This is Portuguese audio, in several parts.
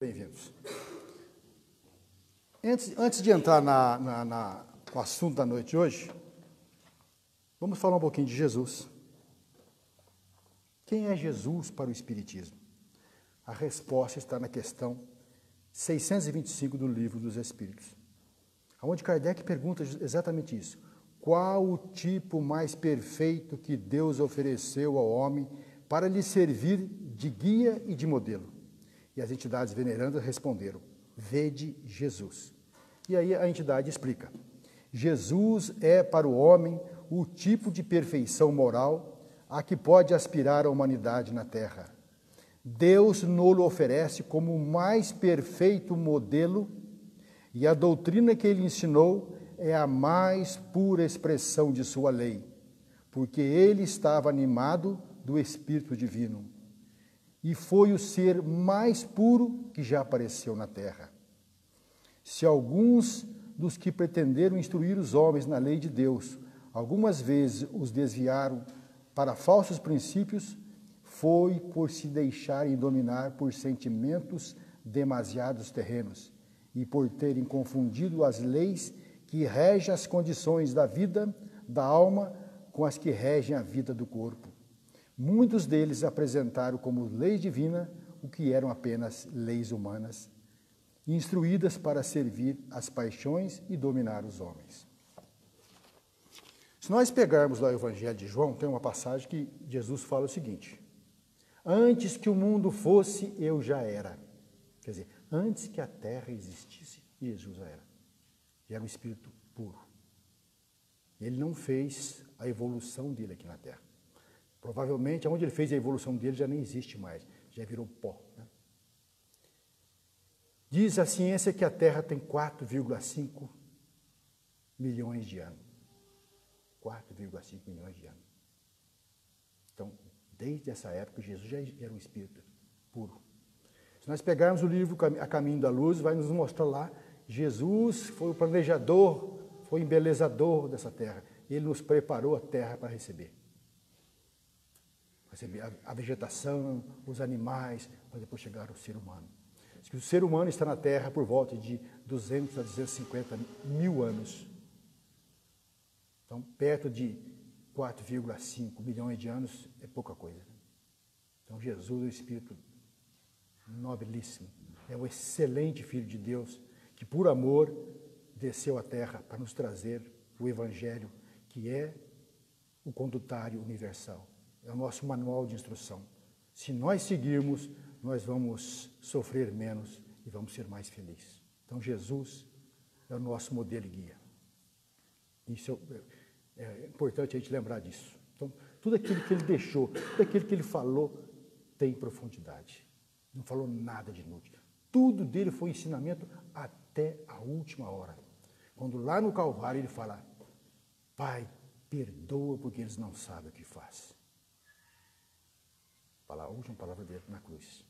Bem-vindos. Antes de entrar no assunto da noite de hoje, vamos falar um pouquinho de Jesus. Quem é Jesus para o Espiritismo? A resposta está na questão 625 do Livro dos Espíritos, onde Kardec pergunta exatamente isso. Qual o tipo mais perfeito que Deus ofereceu ao homem para lhe servir de guia e de modelo? E as entidades venerandas responderam: vede Jesus. E aí a entidade explica: Jesus é para o homem o tipo de perfeição moral a que pode aspirar a humanidade na Terra. Deus nos oferece como o mais perfeito modelo, e a doutrina que ele ensinou é a mais pura expressão de sua lei, porque ele estava animado do Espírito Divino, e foi o ser mais puro que já apareceu na terra. Se alguns dos que pretenderam instruir os homens na lei de Deus, algumas vezes os desviaram para falsos princípios, foi por se deixarem dominar por sentimentos demasiados terrenos e por terem confundido as leis que regem as condições da vida, da alma, com as que regem a vida do corpo. Muitos deles apresentaram como lei divina o que eram apenas leis humanas, instruídas para servir as paixões e dominar os homens. Se nós pegarmos lá o Evangelho de João, tem uma passagem que Jesus fala o seguinte: antes que o mundo fosse, eu já era. Quer dizer, antes que a terra existisse, Jesus já era. Já era um espírito puro. Ele não fez a evolução dele aqui na Terra. Provavelmente, onde ele fez a evolução dele já nem existe mais, já virou pó. Né? Diz a ciência que a Terra tem 4,5 milhões de anos. 4,5 milhões de anos. Então, desde essa época, Jesus já era um espírito puro. Se nós pegarmos o livro A Caminho da Luz, vai nos mostrar lá, Jesus foi o planejador, foi o embelezador dessa terra. Ele nos preparou a terra para receber. A vegetação, os animais, para depois chegar ao ser humano. O ser humano está na terra por volta de 200 a 250 mil anos. Então, perto de 4,5 milhões de anos é pouca coisa. Então, Jesus é um espírito nobilíssimo. É um excelente Filho de Deus, que por amor desceu à terra para nos trazer o Evangelho, que é o condutário universal. É o nosso manual de instrução. Se nós seguirmos, nós vamos sofrer menos e vamos ser mais felizes. Então, Jesus é o nosso modelo e guia. Isso é importante a gente lembrar disso. Então, tudo aquilo que ele deixou, tudo aquilo que ele falou, tem profundidade. Não falou nada de inútil. Tudo dele foi ensinamento até a última hora. Quando lá no Calvário ele fala: Pai, perdoa porque eles não sabem o que faz. A última palavra dele na cruz.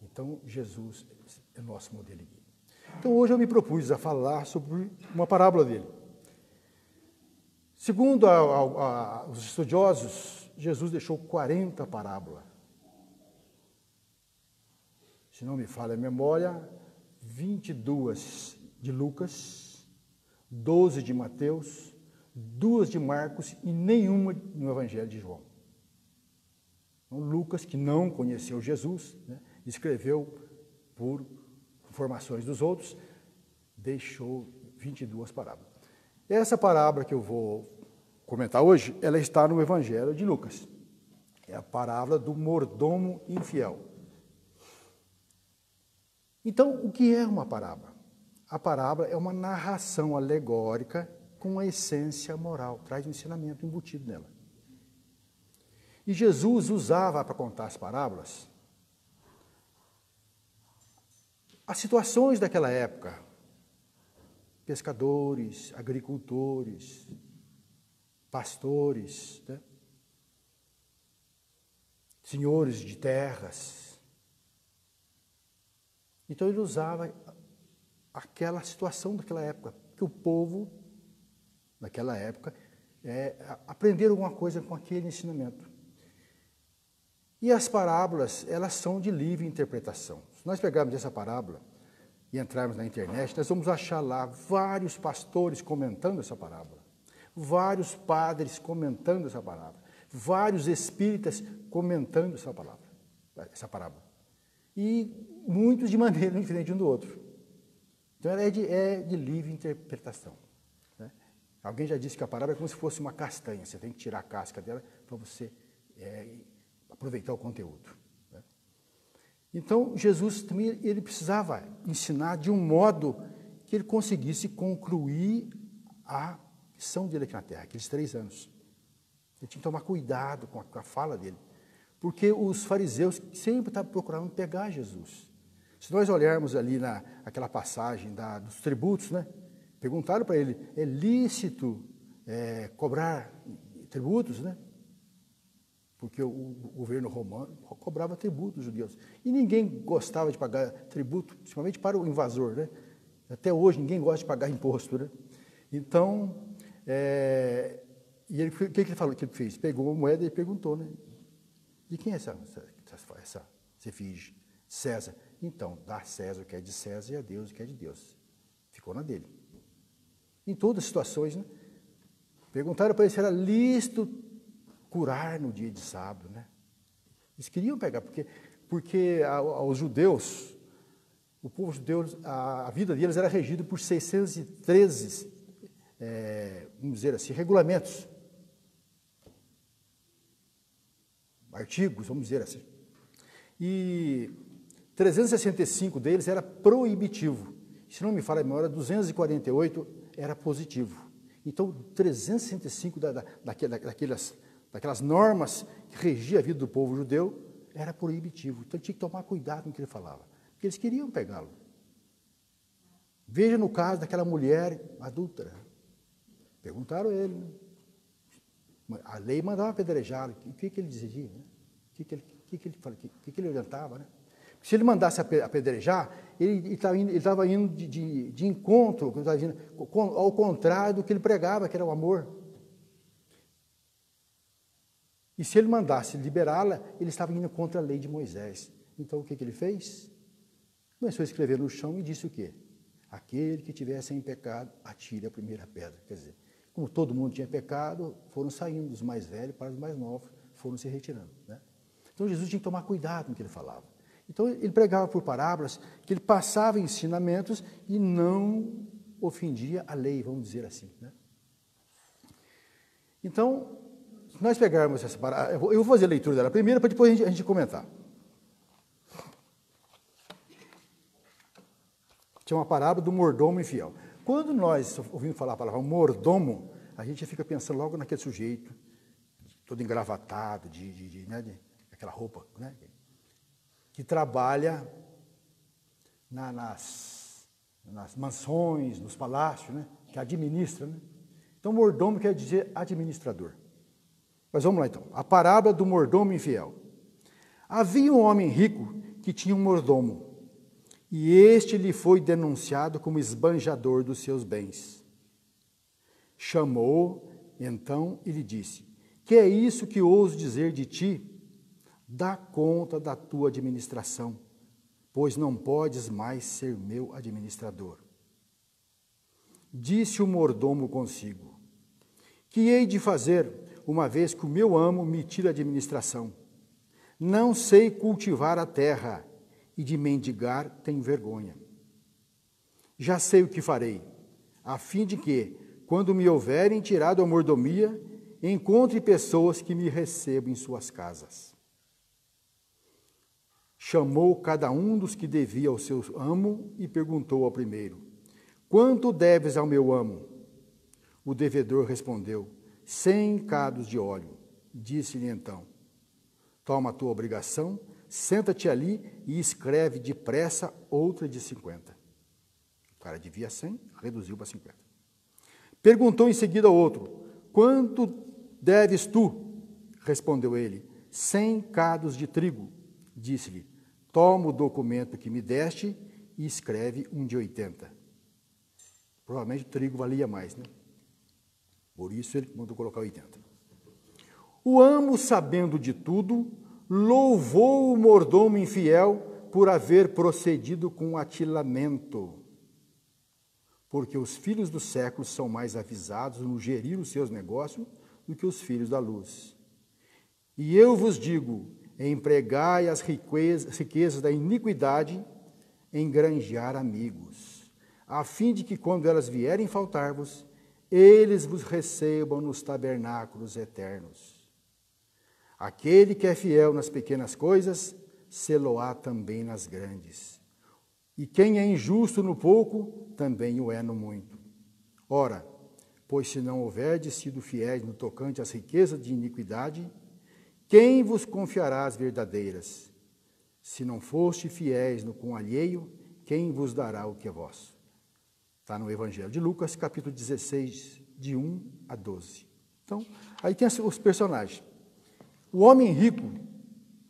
Então, Jesus é nosso modelo e guia. Então, hoje eu me propus a falar sobre uma parábola dele. Segundo os estudiosos, Jesus deixou 40 parábolas. Se não me falha a memória, 22 de Lucas, 12 de Mateus, 2 de Marcos e nenhuma no Evangelho de João. Então, Lucas, que não conheceu Jesus, né, escreveu por informações dos outros, deixou 22 parábolas. Essa parábola que eu vou comentar hoje, ela está no Evangelho de Lucas. É a parábola do mordomo infiel. Então, o que é uma parábola? A parábola é uma narração alegórica com a essência moral, traz um ensinamento embutido nela. E Jesus usava para contar as parábolas as situações daquela época. Pescadores, agricultores, pastores, né? Senhores de terras. Então ele usava aquela situação daquela época, que o povo, naquela época, aprenderam alguma coisa com aquele ensinamento. E as parábolas, elas são de livre interpretação. Se nós pegarmos essa parábola e entrarmos na internet, nós vamos achar lá vários pastores comentando essa parábola, vários padres comentando essa parábola, vários espíritas comentando essa parábola. E muitos de maneira diferente um do outro. Então, ela é de livre interpretação. Né? Alguém já disse que a parábola é como se fosse uma castanha. Você tem que tirar a casca dela para você aproveitar o conteúdo. Né? Então, Jesus também ele precisava ensinar de um modo que ele conseguisse concluir a missão dele aqui na Terra, aqueles 3 anos. Ele tinha que tomar cuidado com a fala dele, porque os fariseus sempre estavam procurando pegar Jesus. Se nós olharmos ali naquela passagem dos tributos, né? Perguntaram para ele, é lícito cobrar tributos, né? Porque o governo romano cobrava tributo dos judeus. E ninguém gostava de pagar tributo, principalmente para o invasor, né? Até hoje ninguém gosta de pagar imposto, né? Então, e ele, o que ele falou, que ele fez? Pegou uma moeda e perguntou, né? De quem é essa efígie? César. Então, dá a César o que é de César e a Deus o que é de Deus. Ficou na dele. Em todas as situações, né? Perguntaram para ele se era lícito curar no dia de sábado, né? Eles queriam pegar, porque aos judeus, o povo judeu, a vida deles era regida por 613, vamos dizer assim, regulamentos, artigos, vamos dizer assim. E 365 deles era proibitivo. Se não me falha a memória, 248 era positivo. Então, 365 daquelas normas que regiam a vida do povo judeu era proibitivo. Então, tinha que tomar cuidado com o que ele falava, porque eles queriam pegá-lo. Veja no caso daquela mulher adúltera. Perguntaram a ele, né? A lei mandava apedrejá-lo. O que ele dizia? Né? O que ele orientava? Né? Se ele mandasse apedrejar, ele estava indo de encontro, ao contrário do que ele pregava, que era o amor. E se ele mandasse liberá-la, ele estava indo contra a lei de Moisés. Então, o que ele fez? Começou a escrever no chão e disse o quê? Aquele que tiver sem pecado, atire a primeira pedra. Quer dizer, como todo mundo tinha pecado, foram saindo dos mais velhos para os mais novos, foram se retirando. Né? Então, Jesus tinha que tomar cuidado com o que ele falava. Então, ele pregava por parábolas, que ele passava ensinamentos e não ofendia a lei, vamos dizer assim. Né? Então, se nós pegarmos essa parábola, eu vou fazer a leitura dela primeiro, para depois a gente comentar. Tinha uma parábola do mordomo infiel. Quando nós ouvimos falar a palavra mordomo, a gente fica pensando logo naquele sujeito, todo engravatado, né, aquela roupa, né, que trabalha nas mansões, nos palácios, né, que administra. Né? Então, mordomo quer dizer administrador. Mas vamos lá então. A parábola do mordomo infiel. Havia um homem rico que tinha um mordomo, e este lhe foi denunciado como esbanjador dos seus bens. Chamou, então, e lhe disse: que é isso que ouso dizer de ti? Dá conta da tua administração, pois não podes mais ser meu administrador. Disse o mordomo consigo: que hei de fazer, uma vez que o meu amo me tira a administração? Não sei cultivar a terra, e de mendigar tenho vergonha. Já sei o que farei, a fim de que, quando me houverem tirado a mordomia, encontre pessoas que me recebam em suas casas. Chamou cada um dos que devia ao seu amo e perguntou ao primeiro: quanto deves ao meu amo? O devedor respondeu: 100 cados de óleo. Disse-lhe então: toma a tua obrigação, senta-te ali e escreve depressa outra de 50. O cara devia 100, reduziu para 50. Perguntou em seguida ao outro: quanto deves tu? Respondeu ele: 100 cados de trigo. Disse-lhe: toma o documento que me deste e escreve um de 80. Provavelmente o trigo valia mais, né? Por isso ele mandou colocar 80. O amo, sabendo de tudo, louvou o mordomo infiel por haver procedido com atilamento. Porque os filhos dos séculos são mais avisados no gerir os seus negócios do que os filhos da luz. E eu vos digo, empregai as riquezas da iniquidade em granjear amigos, a fim de que, quando elas vierem faltar-vos, eles vos recebam nos tabernáculos eternos. Aquele que é fiel nas pequenas coisas, sê-lo-á também nas grandes. E quem é injusto no pouco, também o é no muito. Ora, pois se não houverdes sido fiéis no tocante às riquezas de iniquidade, quem vos confiará as verdadeiras? Se não foste fiéis no com alheio, quem vos dará o que é vosso? Está no Evangelho de Lucas, capítulo 16, de 1 a 12. Então, aí tem os personagens. O homem rico,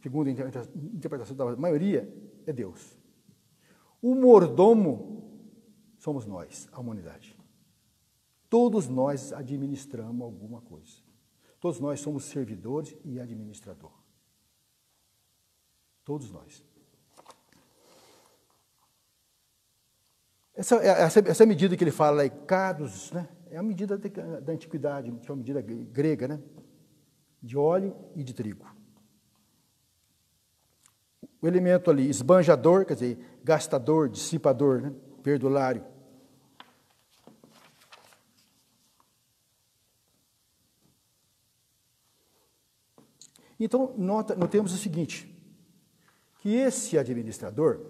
segundo a interpretação da maioria, é Deus. O mordomo somos nós, a humanidade. Todos nós administramos alguma coisa. Todos nós somos servidores e administrador. Todos nós. Essa medida que ele fala, cados, né, é a medida da antiguidade, que é uma medida grega, né, de óleo e de trigo. O elemento ali, esbanjador, quer dizer, gastador, dissipador, né, perdulário. Então, notemos o seguinte, que esse administrador,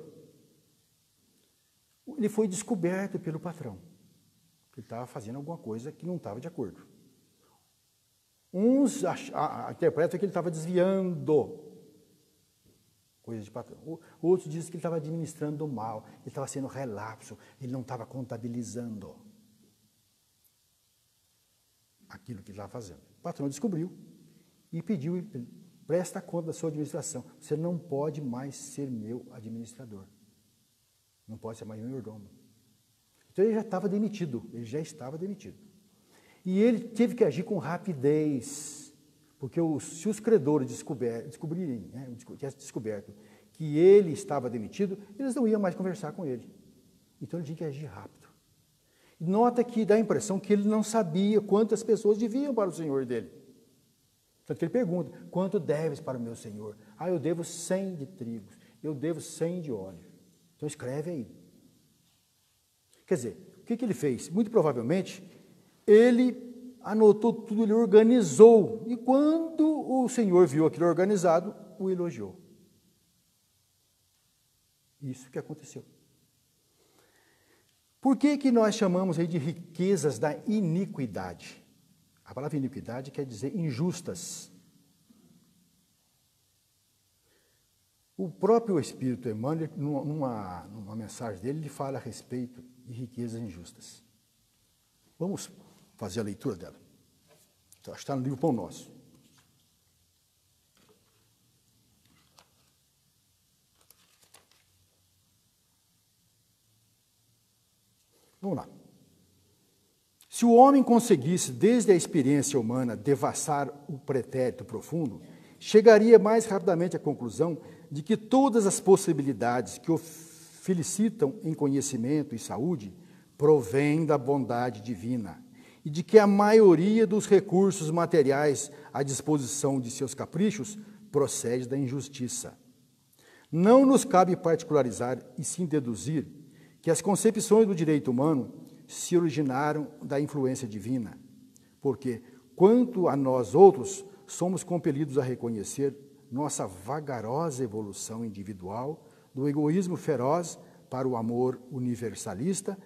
ele foi descoberto pelo patrão, que ele estava fazendo alguma coisa que não estava de acordo. Uns interpretam que ele estava desviando coisa de patrão. Outros dizem que ele estava administrando mal, ele estava sendo relapso, ele não estava contabilizando aquilo que ele estava fazendo. O patrão descobriu e pediu, presta conta da sua administração. Você não pode mais ser meu administrador. Não pode ser mais meu mordomo. Então ele já estava demitido, E ele teve que agir com rapidez, porque se os credores descobrirem, né, tivessem descoberto que ele estava demitido, eles não iam mais conversar com ele. Então ele tinha que agir rápido. Nota que dá a impressão que ele não sabia quantas pessoas deviam para o senhor dele. Tanto que ele pergunta, quanto deves para o meu senhor? Eu devo 100 de trigo, eu devo 100 de óleo. Então escreve aí. Quer dizer, o que ele fez? Muito provavelmente, ele anotou tudo, ele organizou. E quando o senhor viu aquilo organizado, o elogiou. Isso que aconteceu. Por que nós chamamos aí de riquezas da iniquidade? A palavra iniquidade quer dizer injustas. O próprio Espírito Emmanuel, numa mensagem dele, ele fala a respeito de riquezas injustas. Vamos fazer a leitura dela. Então, está no livro Pão Nosso. Vamos lá. Se o homem conseguisse, desde a experiência humana, devassar o pretérito profundo, chegaria mais rapidamente à conclusão de que todas as possibilidades que o felicitam em conhecimento e saúde provêm da bondade divina e de que a maioria dos recursos materiais à disposição de seus caprichos procede da injustiça. Não nos cabe particularizar e sim deduzir que as concepções do direito humano se originaram da influência divina, porque, quanto a nós outros, somos compelidos a reconhecer nossa vagarosa evolução individual do egoísmo feroz para o amor universalista,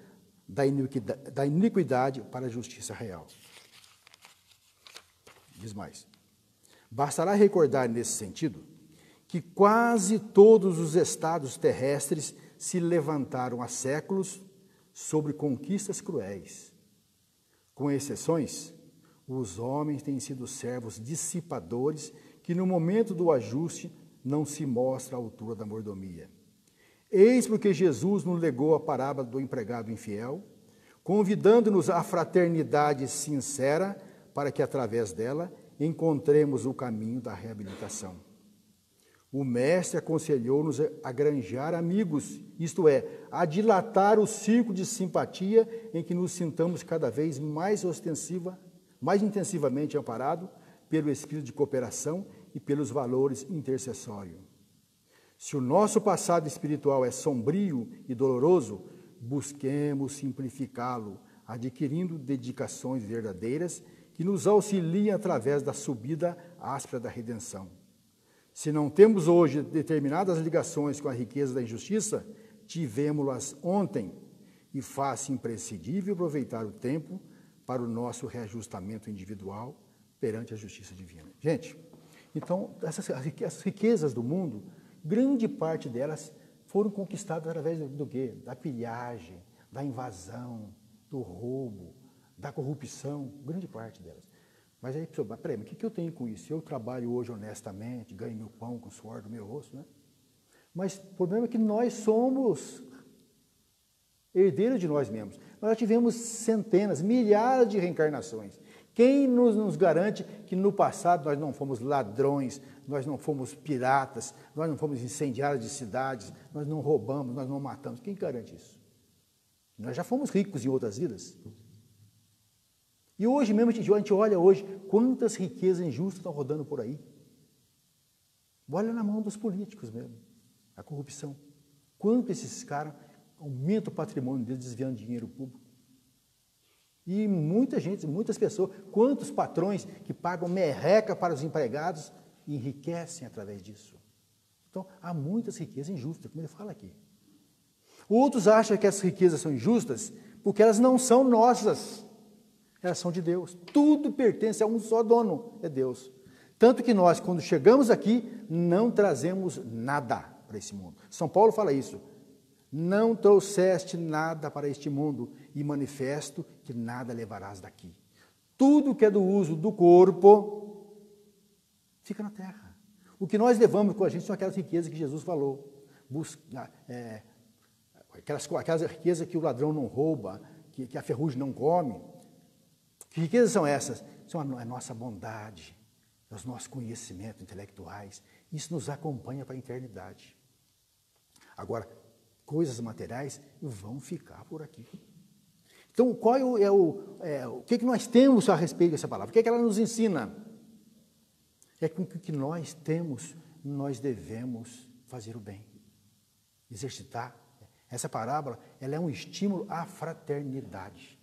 da iniquidade para a justiça real. Diz mais. Bastará recordar nesse sentido que quase todos os estados terrestres se levantaram há séculos sobre conquistas cruéis. Com exceções, os homens têm sido servos dissipadores que no momento do ajuste não se mostra à altura da mordomia. Eis porque Jesus nos legou a parábola do empregado infiel, convidando-nos à fraternidade sincera para que, através dela, encontremos o caminho da reabilitação. O Mestre aconselhou-nos a granjear amigos, isto é, a dilatar o círculo de simpatia em que nos sintamos cada vez mais intensivamente amparados pelo espírito de cooperação e pelos valores intercessórios. Se o nosso passado espiritual é sombrio e doloroso, busquemos simplificá-lo, adquirindo dedicações verdadeiras que nos auxiliem através da subida áspera da redenção. Se não temos hoje determinadas ligações com a riqueza da injustiça, tivemos-las ontem, e faz-se imprescindível aproveitar o tempo para o nosso reajustamento individual perante a justiça divina. Gente, então, essas riquezas do mundo, grande parte delas foram conquistadas através do quê? Da pilhagem, da invasão, do roubo, da corrupção, grande parte delas. Mas aí, peraí, mas o que eu tenho com isso? Eu trabalho hoje honestamente, ganho meu pão com o suor do meu rosto, né? Mas o problema é que nós somos herdeiros de nós mesmos. Nós já tivemos centenas, milhares de reencarnações. Quem nos garante que no passado nós não fomos ladrões, nós não fomos piratas, nós não fomos incendiários de cidades, nós não roubamos, nós não matamos? Quem garante isso? Nós já fomos ricos em outras vidas. E hoje mesmo, a gente olha hoje, quantas riquezas injustas estão rodando por aí. Olha na mão dos políticos mesmo, a corrupção. Quanto esses caras aumentam o patrimônio deles desviando dinheiro público. E muita gente, muitas pessoas, quantos patrões que pagam merreca para os empregados e enriquecem através disso. Então, há muitas riquezas injustas, como ele fala aqui. Outros acham que essas riquezas são injustas porque elas não são nossas. Elas são de Deus. Tudo pertence a um só dono, é Deus. Tanto que nós, quando chegamos aqui, não trazemos nada para esse mundo. São Paulo fala isso. Não trouxeste nada para este mundo, e manifesto que nada levarás daqui. Tudo que é do uso do corpo fica na terra. O que nós levamos com a gente são aquelas riquezas que Jesus falou. Aquelas riquezas que o ladrão não rouba, que a ferrugem não come. Que riquezas são essas? São a nossa bondade, os nossos conhecimentos intelectuais. Isso nos acompanha para a eternidade. Agora, coisas materiais vão ficar por aqui. Então, qual o que nós temos a respeito dessa palavra? O que ela nos ensina? É que o que nós temos, nós devemos fazer o bem, exercitar. Essa parábola, ela é um estímulo à fraternidade.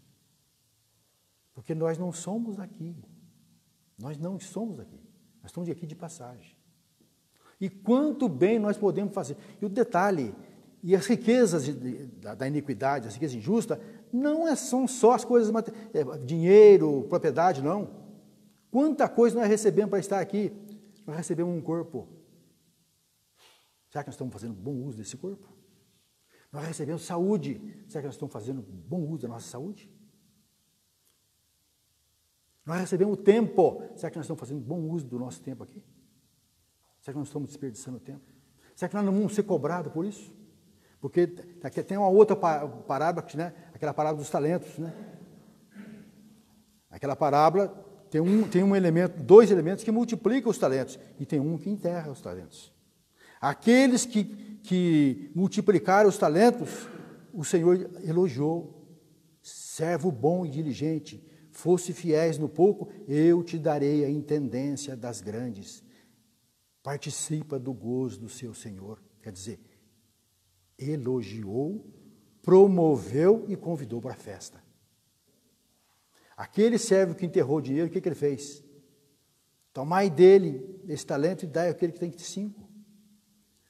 Porque nós não somos daqui. Nós não somos daqui. Nós estamos aqui de passagem. E quanto bem nós podemos fazer. E o detalhe, e as riquezas da iniquidade, as riquezas injustas, não são só as coisas materiais, dinheiro, propriedade, não. Quanta coisa nós recebemos para estar aqui? Nós recebemos um corpo. Será que nós estamos fazendo bom uso desse corpo? Nós recebemos saúde. Será que nós estamos fazendo bom uso da nossa saúde? Nós recebemos tempo. Será que nós estamos fazendo bom uso do nosso tempo aqui? Será que nós estamos desperdiçando o tempo? Será que nós não vamos ser cobrados por isso? Porque tem uma outra parábola, né? Aquela parábola dos talentos, né? Aquela parábola tem um elemento, dois elementos que multiplicam os talentos e tem um que enterra os talentos. Aqueles que multiplicaram os talentos, o Senhor elogiou. Servo bom e diligente, fosse fiéis no pouco, eu te darei a intendência das grandes. Participa do gozo do seu Senhor. Quer dizer, elogiou, promoveu e convidou para a festa. Aquele servo que enterrou o dinheiro, o que ele fez? Tomai dele esse talento e dai àquele que tem 5.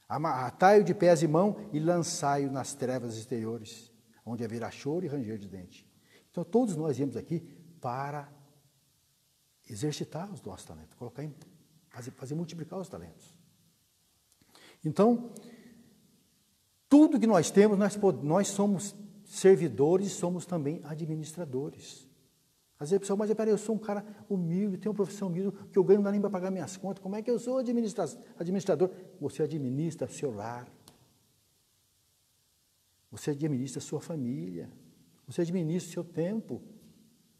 Atai-o de pés e mão e lançai-o nas trevas exteriores, onde haverá choro e ranger de dente. Então, todos nós viemos aqui para exercitar os nossos talentos, fazer multiplicar os talentos. Então, tudo que nós temos, nós somos servidores, somos também administradores. Às vezes a pessoa, mas peraí, eu sou um cara humilde, tenho uma profissão humilde, que eu ganho não dá nem para pagar minhas contas, como é que eu sou administrador? Você administra o seu lar, você administra a sua família, você administra o seu tempo,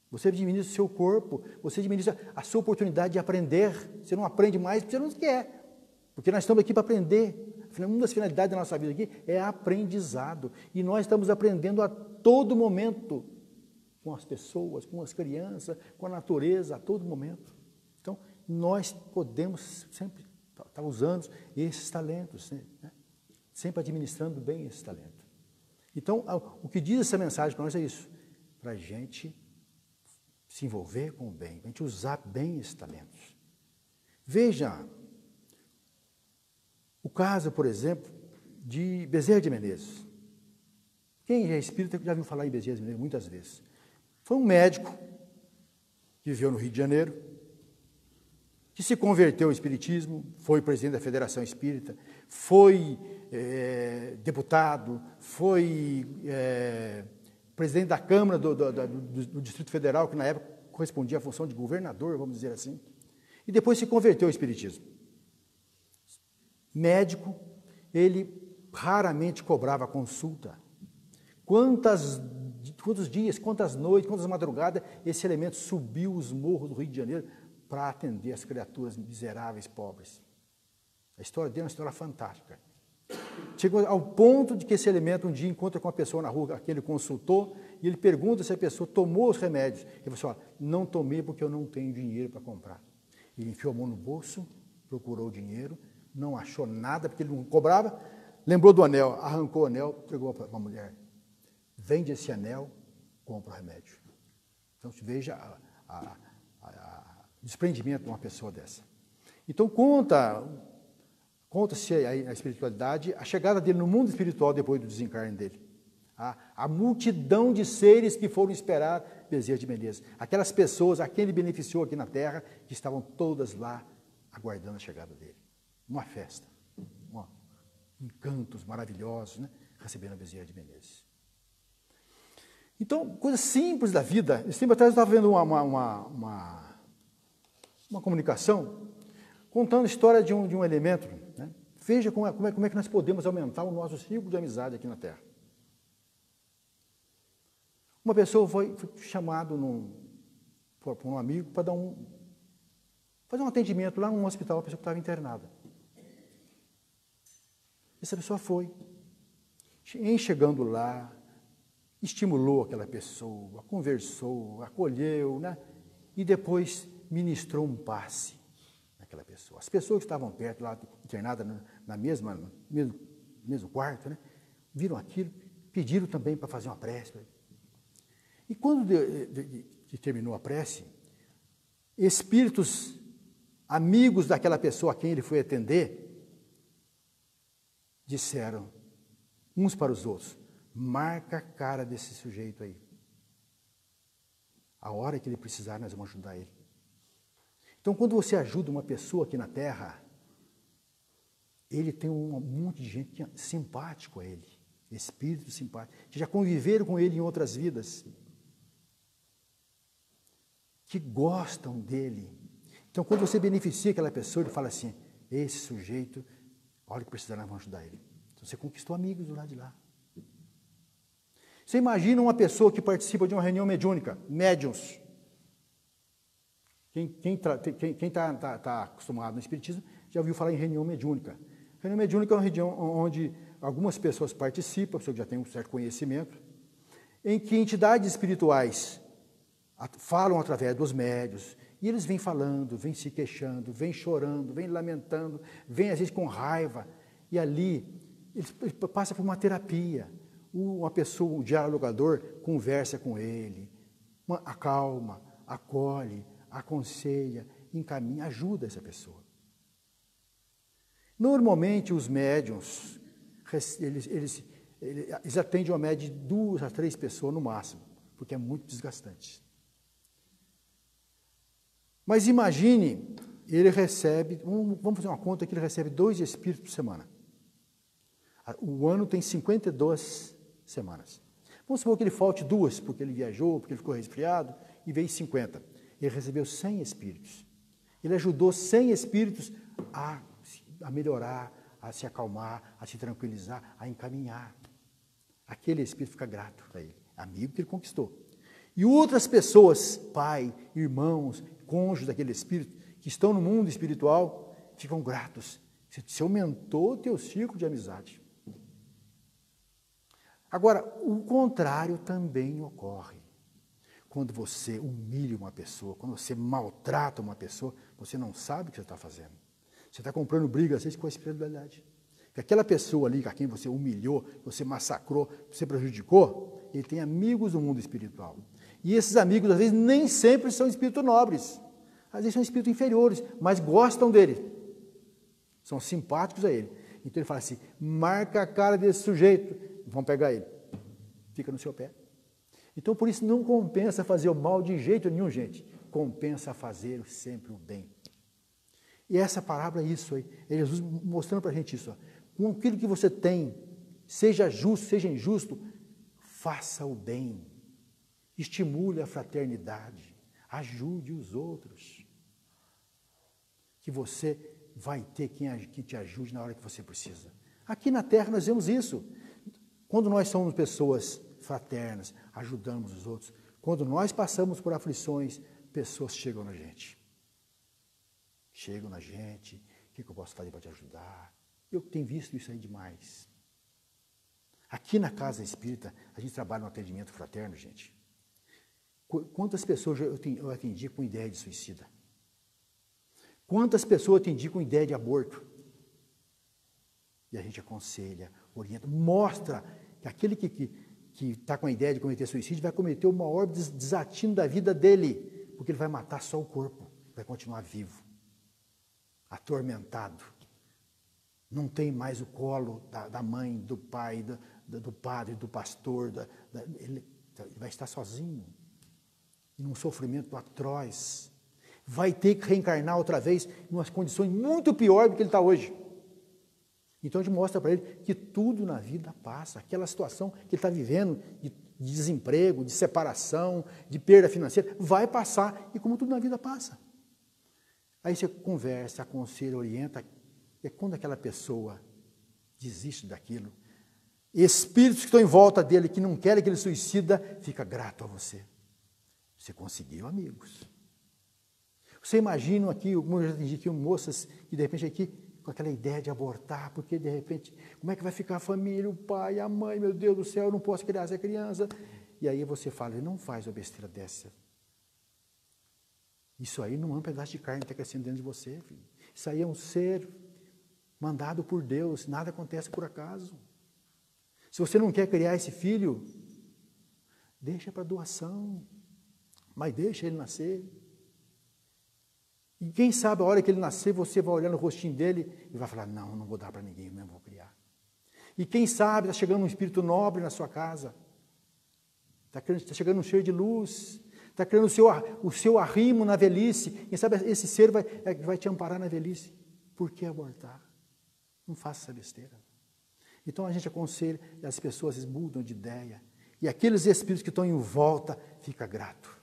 você administra o seu corpo, você administra a sua oportunidade de aprender. Você não aprende mais porque você não quer. Porque nós estamos aqui para aprender. Uma das finalidades da nossa vida aqui é aprendizado. E nós estamos aprendendo a todo momento, com as pessoas, com as crianças, com a natureza, a todo momento. Então, nós podemos sempre estar usando esses talentos, né? Sempre administrando bem esse talento. Então, o que diz essa mensagem para nós é isso, para a gente se envolver com o bem, para a gente usar bem esses talentos. Veja o caso, por exemplo, de Bezerra de Menezes. Quem é espírita já viu falar em Bezerra de Menezes muitas vezes. Foi um médico que viveu no Rio de Janeiro, que se converteu ao espiritismo, foi presidente da Federação Espírita, foi deputado, foi presidente da Câmara do Distrito Federal, que na época correspondia à função de governador, vamos dizer assim, e depois se converteu ao espiritismo. Médico, ele raramente cobrava consulta. Quantos dias, quantas noites, quantas madrugadas esse elemento subiu os morros do Rio de Janeiro para atender as criaturas miseráveis, pobres. A história dele é uma história fantástica. Chegou ao ponto de que esse elemento um dia encontra com uma pessoa na rua, que ele consultou, e ele pergunta se a pessoa tomou os remédios. Ele falou assim, não tomei porque eu não tenho dinheiro para comprar. Ele enfiou a mão no bolso, procurou o dinheiro, não achou nada, porque ele não cobrava, lembrou do anel, arrancou o anel, entregou para a mulher. Vende esse anel, compra o remédio. Então, veja o desprendimento de uma pessoa dessa. Então, conta-se a espiritualidade, a chegada dele no mundo espiritual depois do desencarne dele. A multidão de seres que foram esperar Bezerra de Menezes. Aquelas pessoas a quem ele beneficiou aqui na Terra, que estavam todas lá aguardando a chegada dele. Uma festa, encantos maravilhosos, né? Recebendo a Bezerra de Menezes. Então, coisas simples da vida. Esse tempo atrás eu estava vendo uma comunicação contando a história de um elemento. Né? Veja como é que nós podemos aumentar o nosso ciclo de amizade aqui na Terra. Uma pessoa foi chamada por um amigo para fazer um atendimento lá num hospital, a pessoa que estava internada. Essa pessoa foi. Em chegando lá, estimulou aquela pessoa, conversou, acolheu, né? E depois ministrou um passe naquela pessoa. As pessoas que estavam perto, lá internadas no mesmo quarto, né? Viram aquilo, pediram também para fazer uma prece. E quando terminou a prece, espíritos amigos daquela pessoa a quem ele foi atender, disseram uns para os outros, marca a cara desse sujeito aí. A hora que ele precisar, nós vamos ajudar ele. Então, quando você ajuda uma pessoa aqui na Terra, ele tem um monte de gente que é simpático a ele, espírito simpático, que já conviveram com ele em outras vidas, que gostam dele. Então, quando você beneficia aquela pessoa, ele fala assim, esse sujeito, a hora que precisar, nós vamos ajudar ele. Então, você conquistou amigos do lado de lá. Você imagina uma pessoa que participa de uma reunião mediúnica, médiuns. Quem está acostumado no espiritismo já ouviu falar em reunião mediúnica. Reunião mediúnica é uma reunião onde algumas pessoas participam, pessoas que já têm um certo conhecimento, em que entidades espirituais falam através dos médiuns, e eles vêm falando, vêm se queixando, vêm chorando, vêm lamentando, vêm às vezes com raiva, e ali eles passam por uma terapia. Uma pessoa, um dialogador, conversa com ele, acalma, acolhe, aconselha, encaminha, ajuda essa pessoa. Normalmente, os médiuns, eles atendem uma média de 2 a 3 pessoas no máximo, porque é muito desgastante. Mas imagine, ele recebe, vamos fazer uma conta que ele recebe 2 espíritos por semana. O ano tem 52 semanas. Vamos supor que ele falte 2, porque ele viajou, porque ele ficou resfriado, e veio 50. Ele recebeu 100 espíritos. Ele ajudou 100 espíritos a melhorar, a se acalmar, a se tranquilizar, a encaminhar. Aquele espírito fica grato a ele, amigo que ele conquistou. E outras pessoas, pai, irmãos, cônjuges daquele espírito, que estão no mundo espiritual, ficam gratos, Você aumentou o teu círculo de amizade. Agora, o contrário também ocorre. Quando você humilha uma pessoa, quando você maltrata uma pessoa, você não sabe o que você está fazendo. Você está comprando briga, às vezes, com a espiritualidade. Que aquela pessoa ali, a quem você humilhou, você massacrou, você prejudicou, ele tem amigos no mundo espiritual. E esses amigos, às vezes, nem sempre são espíritos nobres. Às vezes são espíritos inferiores, mas gostam dele. São simpáticos a ele. Então ele fala assim, marca a cara desse sujeito, vão pegar ele. Fica no seu pé. Então, por isso, não compensa fazer o mal de jeito nenhum, gente. Compensa fazer sempre o bem. E essa parábola é isso aí. É Jesus mostrando para a gente isso. Ó. Com aquilo que você tem, seja justo, seja injusto, faça o bem. Estimule a fraternidade. Ajude os outros. Que você vai ter quem te ajude na hora que você precisa. Aqui na Terra nós vemos isso. Quando nós somos pessoas fraternas, ajudamos os outros. Quando nós passamos por aflições, pessoas chegam na gente. Chegam na gente, o que eu posso fazer para te ajudar? Eu tenho visto isso aí demais. Aqui na Casa Espírita, a gente trabalha no atendimento fraterno, gente. Quantas pessoas eu atendi com ideia de suicida? Quantas pessoas eu atendi com ideia de aborto? E a gente aconselha, orienta, mostra que aquele que está com a ideia de cometer suicídio vai cometer o maior desatino da vida dele, porque ele vai matar só o corpo, vai continuar vivo, atormentado. Não tem mais o colo da mãe, do pai, do padre, do pastor, ele vai estar sozinho, num sofrimento atroz. Vai ter que reencarnar outra vez em umas condições muito piores do que ele está hoje. Então a gente mostra para ele que tudo na vida passa. Aquela situação que ele está vivendo de desemprego, de separação, de perda financeira, vai passar. E como tudo na vida passa. Aí você conversa, aconselha, orienta. É quando aquela pessoa desiste daquilo. Espíritos que estão em volta dele, que não querem que ele suicida, fica grato a você. Você conseguiu amigos. Você imagina aqui, como eu já atendi aqui, moças que de repente aqui, com aquela ideia de abortar, porque de repente, como é que vai ficar a família, o pai, a mãe, meu Deus do céu, eu não posso criar essa criança. E aí você fala, não faz uma besteira dessa. Isso aí não é um pedaço de carne que está crescendo dentro de você, filho. Isso aí é um ser mandado por Deus, nada acontece por acaso. Se você não quer criar esse filho, deixa para doação, mas deixa ele nascer. E quem sabe a hora que ele nascer, você vai olhar no rostinho dele e vai falar, não vou dar para ninguém, eu mesmo vou criar. E quem sabe está chegando um espírito nobre na sua casa, está chegando um ser de luz, está criando o seu arrimo na velhice, quem sabe esse ser vai te amparar na velhice. Por que abortar? Não faça essa besteira. Então a gente aconselha, e as pessoas mudam de ideia, e aqueles espíritos que estão em volta, fica grato.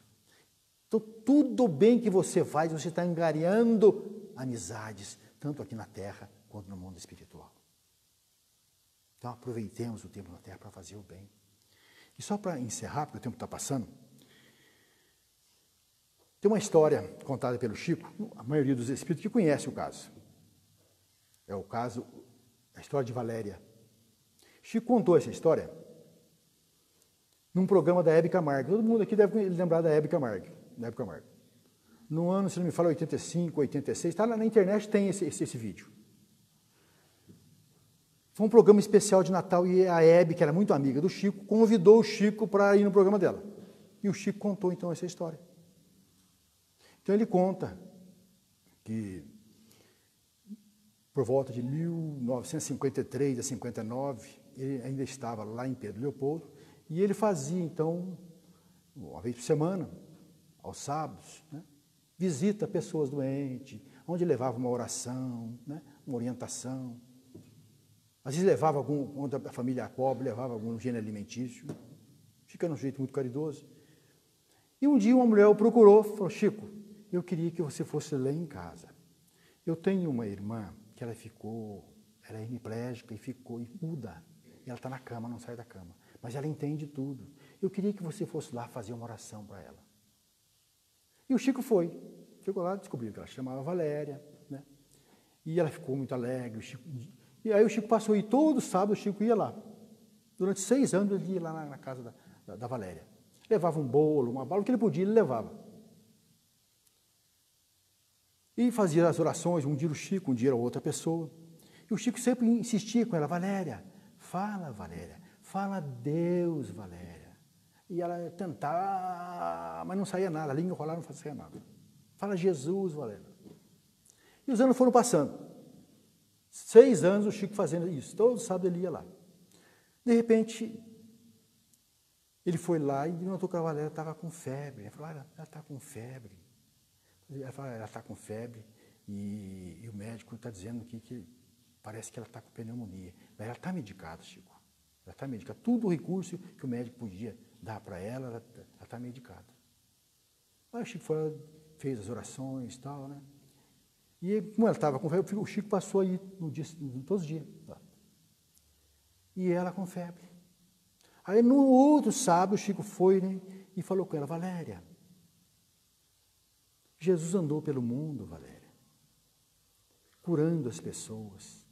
Então, tudo bem que você faz, você está angariando amizades, tanto aqui na Terra, quanto no mundo espiritual. Então, aproveitemos o tempo na Terra para fazer o bem. E só para encerrar, porque o tempo está passando, tem uma história contada pelo Chico, a maioria dos espíritos que conhece o caso. É o caso, a história de Valéria. Chico contou essa história num programa da Hebe Camargo. Todo mundo aqui deve lembrar da Hebe Camargo. No ano, se não me fala, 85, 86, está lá na internet, tem esse vídeo. Foi um programa especial de Natal e a Hebe, que era muito amiga do Chico, convidou o Chico para ir no programa dela. E o Chico contou, então, essa história. Então, ele conta que, por volta de 1953 a 59, ele ainda estava lá em Pedro Leopoldo, e ele fazia, então, uma vez por semana, aos sábados, né, visita pessoas doentes, onde levava uma oração, né, uma orientação. Às vezes levava quando a família pobre, levava algum gênero alimentício, fica de um jeito muito caridoso. E um dia uma mulher o procurou, falou, Chico, eu queria que você fosse lá em casa. Eu tenho uma irmã que ela é hemiplégica e ficou muda. E ela está na cama, não sai da cama. Mas ela entende tudo. Eu queria que você fosse lá fazer uma oração para ela. E o Chico foi. Chegou lá, descobriu que ela chamava Valéria, né? E ela ficou muito alegre. E aí o Chico passou, e todo sábado o Chico ia lá. Durante 6 anos ele ia lá na casa da Valéria. Levava um bolo, uma bala, o que ele podia, ele levava. E fazia as orações, um dia o Chico, um dia a outra pessoa. E o Chico sempre insistia com ela, Valéria, fala a Deus, Valéria. E ela tentava, mas não saía nada, a língua rolava, não saía nada. Fala Jesus, Valéria. E os anos foram passando. 6 anos o Chico fazendo isso, todo sábado ele ia lá. De repente, ele foi lá e notou que a Valéria estava com febre. Ele falou, ela está com febre. Ela falou, ela está com febre e o médico está dizendo que parece que ela está com pneumonia. Mas ela está medicada, Chico. Ela está medicada. Tudo o recurso que o médico podia dar para ela está medicada. Aí o Chico fez as orações e tal, né? E como ela estava com febre, o Chico passou aí todos os dias. E ela com febre. Aí no outro sábado o Chico foi, né, e falou com ela, Valéria, Jesus andou pelo mundo, Valéria, curando as pessoas.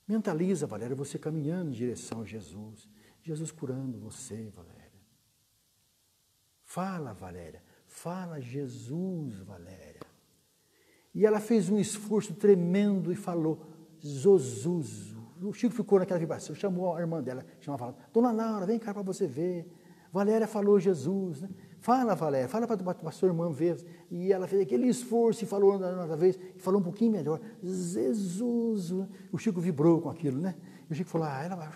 Mentaliza, Valéria, você caminhando em direção a Jesus. Jesus curando você, Valéria. Fala, Valéria. Fala Jesus, Valéria. E ela fez um esforço tremendo e falou, Zozuzo. O Chico ficou naquela vibração, chamou a irmã dela, chamava, Dona Laura, vem cá para você ver. Valéria falou Jesus, né? Fala, Valéria, fala para a sua irmã ver. E ela fez aquele esforço e falou outra vez, e falou um pouquinho melhor. Jesus. O Chico vibrou com aquilo, né? E o Chico falou,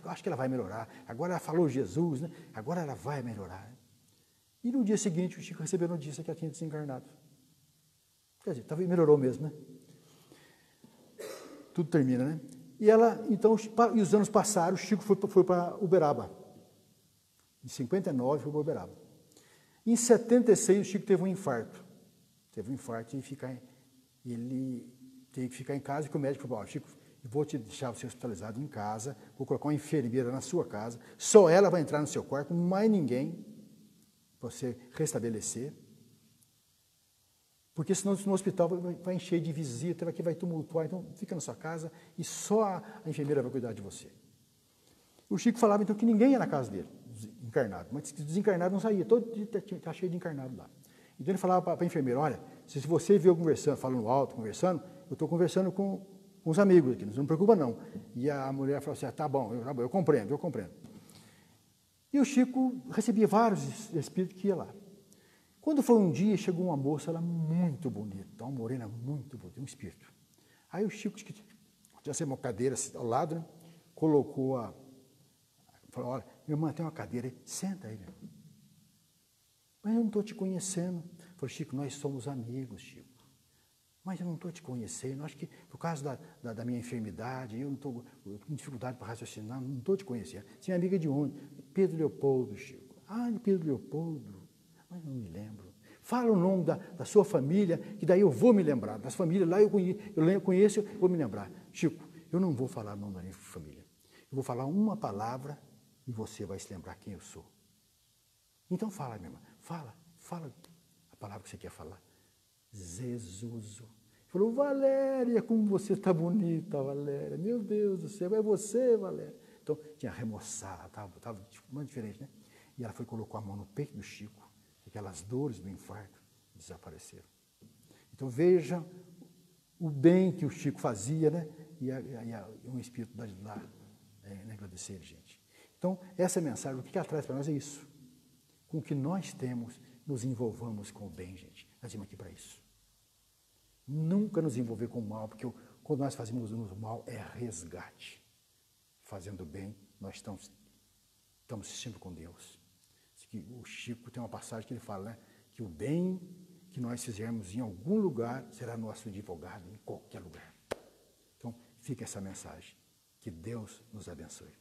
acho que ela vai melhorar. Agora ela falou Jesus, né? Agora ela vai melhorar. E no dia seguinte o Chico recebeu a notícia que ela tinha desencarnado. Quer dizer, talvez melhorou mesmo, né? Tudo termina, né? E ela, então, e os anos passaram, o Chico foi para Uberaba. Em 59 foi para Uberaba. Em 76 o Chico teve um infarto. Teve um infarto e ele teve que ficar em casa, e o médico falou, Chico, eu vou te deixar você hospitalizado em casa, vou colocar uma enfermeira na sua casa, só ela vai entrar no seu quarto, mais ninguém, para você restabelecer. Porque senão no hospital vai encher de visita, vai tumultuar, então fica na sua casa e só a enfermeira vai cuidar de você. O Chico falava então que ninguém ia na casa dele, encarnado, mas desencarnado não saía, todo dia está cheio de encarnado lá. Então ele falava para a enfermeira, olha, se você viu eu conversando, falando alto, conversando, eu estou conversando com os amigos aqui, não se preocupa não. E a mulher falou assim, tá bom, eu compreendo. E o Chico recebia vários espíritos que iam lá. Quando foi um dia, chegou uma moça lá muito bonita, uma morena muito bonita, um espírito. Aí o Chico, tinha uma cadeira ao lado, né? Colocou falou, olha, minha irmã tem uma cadeira aí, senta aí, meu irmão. Mas eu não estou te conhecendo. Eu falei, Chico, nós somos amigos, Chico. Mas eu não estou te conhecendo, acho que por causa da minha enfermidade, eu estou com dificuldade para raciocinar, não estou te conhecendo. Você é amiga de onde? Pedro Leopoldo, Chico. Ah, de Pedro Leopoldo. Mas não me lembro. Fala o nome da sua família, que daí eu vou me lembrar. Das famílias lá eu conheço, eu vou me lembrar. Chico, eu não vou falar o nome da minha família. Eu vou falar uma palavra e você vai se lembrar quem eu sou. Então fala, minha irmã. Fala a palavra que você quer falar. Jesus. Ele falou, Valéria, como você está bonita, Valéria. Meu Deus do céu, é você, Valéria. Então tinha remoçada, estava muito diferente, né? E ela colocou a mão no peito do Chico. Aquelas dores do infarto desapareceram. Então veja o bem que o Chico fazia, né? E um espírito lá agradecer, gente. Então, essa mensagem, o que ela traz para nós é isso. Com o que nós temos, nos envolvamos com o bem, gente. Nós estamos aqui para isso. Nunca nos envolver com o mal, porque quando nós fazemos o mal, é resgate. Fazendo o bem, nós estamos sempre com Deus. O Chico tem uma passagem que ele fala, né, que o bem que nós fizermos em algum lugar será nosso advogado em qualquer lugar. Então, fica essa mensagem. Que Deus nos abençoe.